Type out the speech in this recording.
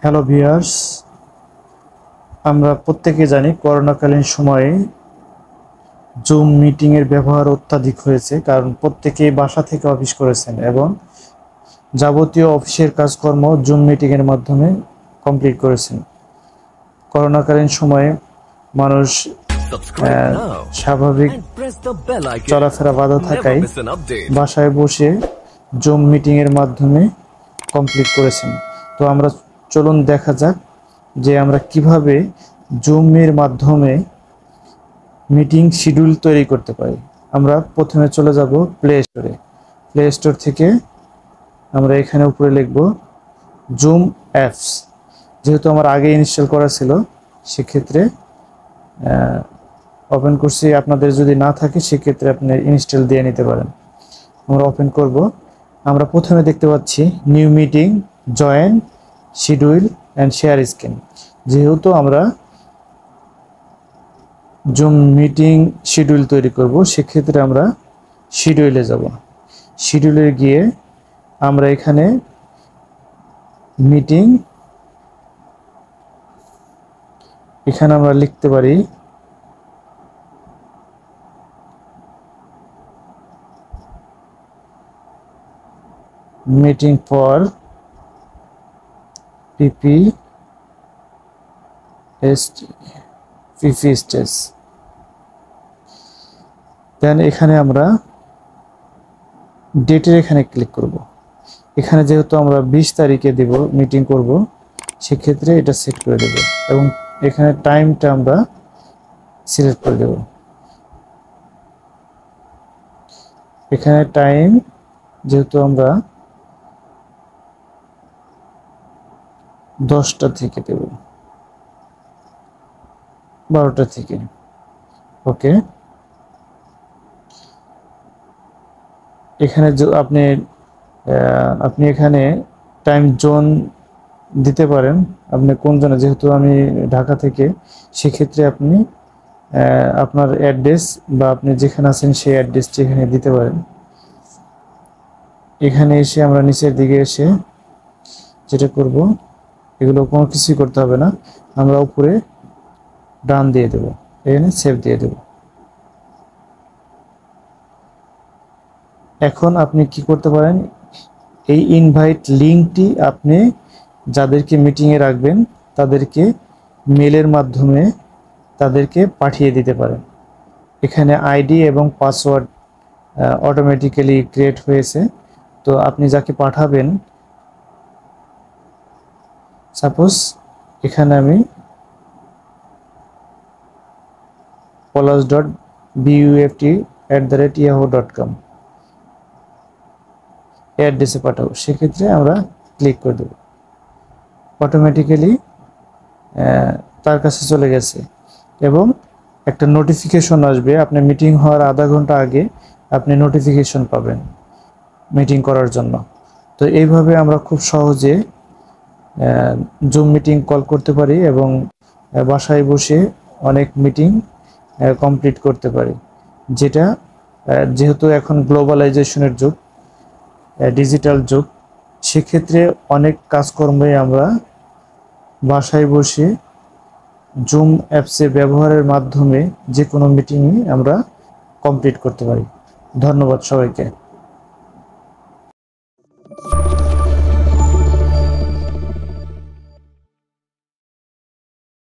Hello viewers, আমরা প্রত্যেকে জানি করোনাকালীন সময়ে জুম মিটিংয়ের ব্যবহার অত্যাধিক হয়েছে, কারণ প্রত্যেকেই বাসা থেকে অফিস করেছেন এবং যাবতীয় অফিসের কাজকর্ম জুম মিটিংয়ের মাধ্যমে কমপ্লিট করেছেন। করোনাকালীন সময়ে মানুষ স্বাভাবিক চলাফেরা বাধা থাকায় বাসায় বসে জুম মিটিংয়ের মাধ্যমে কমপ্লিট করেছেন। তো আমরা চলুন দেখা যাক যে আমরা কিভাবে জুমের মাধ্যমে মিটিং শিডিউল তৈরি করতে পারি। আমরা প্রথমে চলে যাব প্লে স্টোর থেকে আমরা এখানে উপরে লিখব জুম অ্যাপস। যেহেতু আমার আগে ইনস্টল করা ছিল সেক্ষেত্রে ওপেন করছি। আপনাদের যদি না থাকে সেক্ষেত্রে আপনি ইনস্টল দিয়ে নিতে পারেন। আমরা ওপেন করব। আমরা প্রথমে দেখতে পাচ্ছি new meeting, join, schedule and share screen. যেহেতু আমরা জুম মিটিং শিডিউল তৈরি করব সেক্ষেত্রে আমরা শিডিউলে যাব। শিডিউলে গিয়ে আমরা এখানে মিটিং আমরা লিখতে পারি মিটিং ফর পিপি স্টেজ। দেন এখানে আমরা ডেটের এখানে ক্লিক করব। এখানে যেহেতু আমরা 20 তারিখে দেব মিটিং করব সেক্ষেত্রে এটা সেট করে দেব এবং এখানে টাইমটা আমরা সিলেক্ট করে দেব। এখানে টাইম যেহেতু আমরা 10টা থেকে দেব, 12টা থেকে। ওকে, এখানে আপনি এখানে টাইম জোন দিতে পারেন। আপনি কোন জোনে, যেহেতু আমি ঢাকা থেকে, সেক্ষেত্রে আপনি আপনার অ্যাড্রেস বা আপনি যেখানে আছেন সেই অ্যাড্রেসটি এখানে দিতে পারেন। এখানে এসে আমরা নিচের দিকে এসে যেটা করব, এগুলো কোনো কিছুই করতে হবে না, আমরা উপরে ডান দিয়ে দেব, এখানে সেভ দিয়ে দেব। এখন আপনি কি করতে পারেন, এই ইনভাইট লিঙ্কটি আপনি যাদেরকে মিটিংয়ে রাখবেন তাদেরকে মেলের মাধ্যমে তাদেরকে পাঠিয়ে দিতে পারেন। এখানে আইডি এবং পাসওয়ার্ড অটোমেটিক্যালি ক্রিয়েট হয়েছে। তো আপনি যাকে পাঠাবেন, সাপোজ এখানে আমি polas.buft@yahoo.com অ্যাড্রেসে পাঠাবো, সেক্ষেত্রে আমরা ক্লিক করে দেব। অটোমেটিক্যালি তার কাছে চলে গেছে এবং একটা নোটিফিকেশন আসবে। আপনি মিটিং হওয়ার আধা ঘন্টা আগে আপনি নোটিফিকেশন পাবেন মিটিং করার জন্য। তো এইভাবে আমরা খুব সহজে জুম মিটিং কল করতে পারি এবং বাসায় বসে অনেক মিটিং কমপ্লিট করতে পারি। যেহেতু এখন গ্লোবালাইজেশনের যুগ, ডিজিটাল যুগ, সেক্ষেত্রে অনেক কাজকর্মই আমরা বাসায় বসে জুম অ্যাপসের ব্যবহারের মাধ্যমে যে কোনো মিটিংই আমরা কমপ্লিট করতে পারি। ধন্যবাদ সবাইকে।